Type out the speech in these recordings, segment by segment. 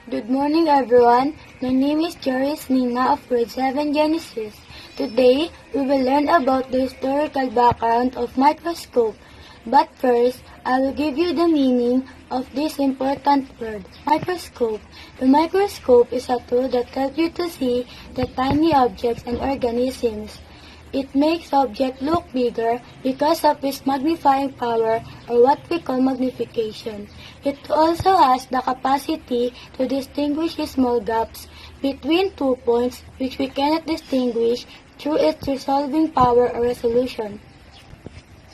Good morning, everyone. My name is Joris Nina of grade 7 Genesis. Today, we will learn about the historical background of microscope. But first, I will give you the meaning of this important word, microscope. The microscope is a tool that helps you to see the tiny objects and organisms. It makes objects look bigger because of its magnifying power, or what we call magnification. It also has the capacity to distinguish small gaps between 2 points which we cannot distinguish through its resolving power or resolution.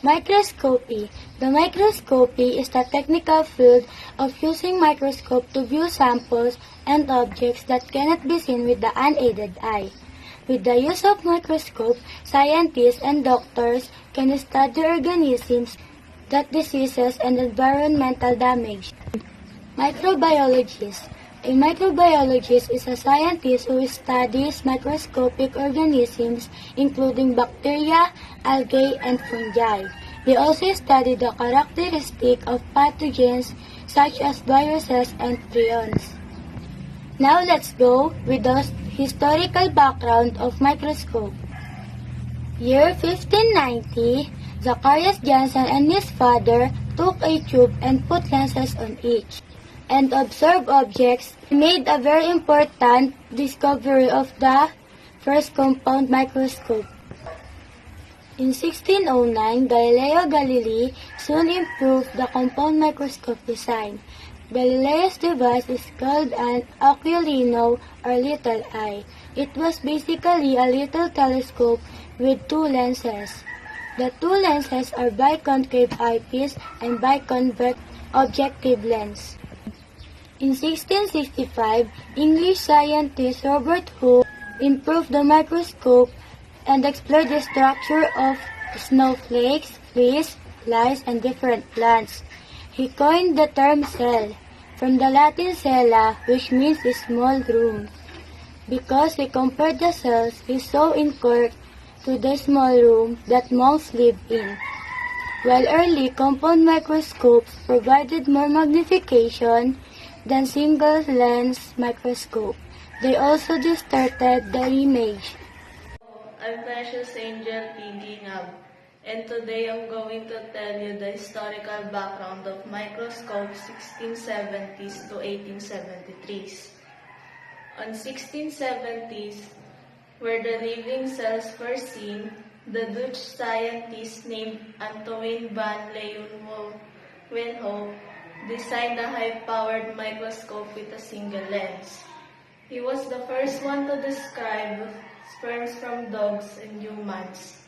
Microscopy. The microscopy is the technical field of using microscope to view samples and objects that cannot be seen with the unaided eye. With the use of microscope, scientists and doctors can study organisms, that diseases, and environmental damage. Microbiologist. A microbiologist is a scientist who studies microscopic organisms including bacteria, algae, and fungi. They also study the characteristics of pathogens such as viruses and prions. Now let's go with the historical background of microscope. Year 1590, Zacharias Janssen and his father took a tube and put lenses on each and observed objects. He made a very important discovery of the first compound microscope. In 1609, Galileo Galilei soon improved the compound microscope design. Galileo's device is called an oculino or little eye. It was basically a little telescope with 2 lenses. The 2 lenses are biconcave eyepiece and biconvex objective lens. In 1665, English scientist Robert Hooke improved the microscope and explored the structure of snowflakes, fleas, lice, and different plants. He coined the term cell, from the Latin cella, which means a small room. Because he compared the cells he saw in court to the small room that monks lived in. While early compound microscopes provided more magnification than single-lens microscope, they also distorted the image. I'm Precious Angel P. Ginab, and today I'm going to tell you the historical background of microscope 1670s to 1873s. On 1670s, where the living cells were seen, the Dutch scientist named Antoine van Leeuwenhoek designed a high-powered microscope with a single lens. He was the first one to describe sperms from dogs and humans.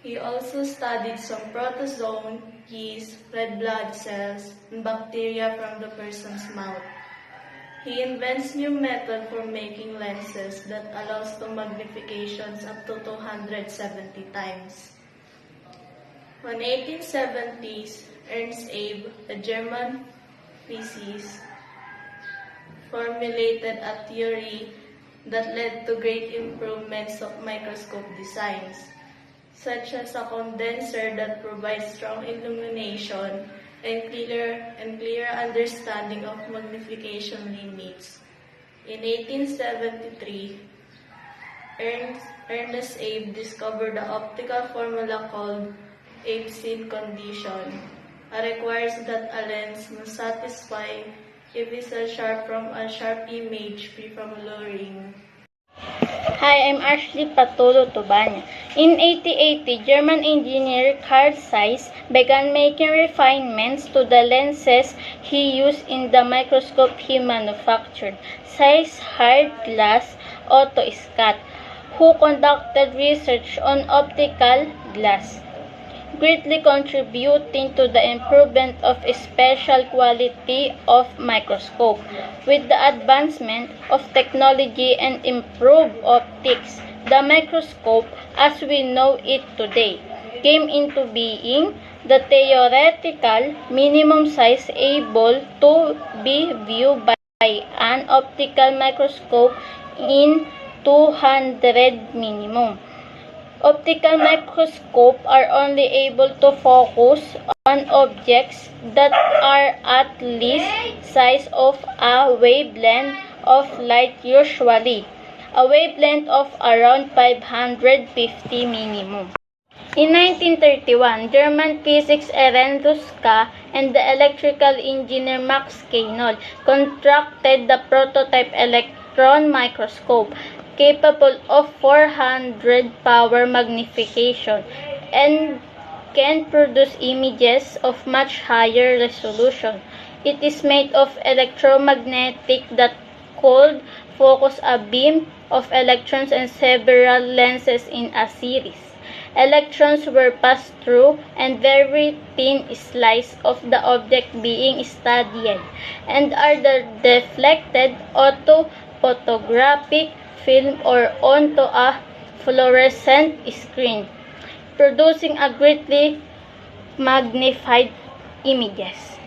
He also studied some protozoan, yeast, red blood cells, and bacteria from the person's mouth. He invents new method for making lenses that allows to magnifications up to 270 times. On 1870s, Ernst Abbe, a German physicist, formulated a theory that led to great improvements of microscope designs, such as a condenser that provides strong illumination and clear understanding of magnification limits. In 1873, Ernest Abbe discovered the optical formula called Abbe's condition. It requires that a lens must satisfy a visual sharp from a sharp image free from blurring. Hi, I'm Ashley Patulo Tubanya. In 1880, German engineer Carl Zeiss began making refinements to the lenses he used in the microscope he manufactured. Zeiss hired Glass Otto Scott, who conducted research on optical glass, greatly contributing to the improvement of special quality of microscope. With the advancement of technology and improved optics, the microscope, as we know it today, came into being. The theoretical minimum size able to be viewed by an optical microscope in 200 minimum. Optical microscopes are only able to focus on objects that are at least size of a wavelength of light, usually a wavelength of around 550 minimum. In 1931, German physicist Ernst Ruska and the electrical engineer Max Keinol constructed the prototype electron microscope, capable of 400 power magnification and can produce images of much higher resolution. It is made of electromagnetic that could focus a beam of electrons and several lenses in a series. Electrons were passed through and very thin slices of the object being studied and are deflected onto photographic film or onto a fluorescent screen, producing a greatly magnified images.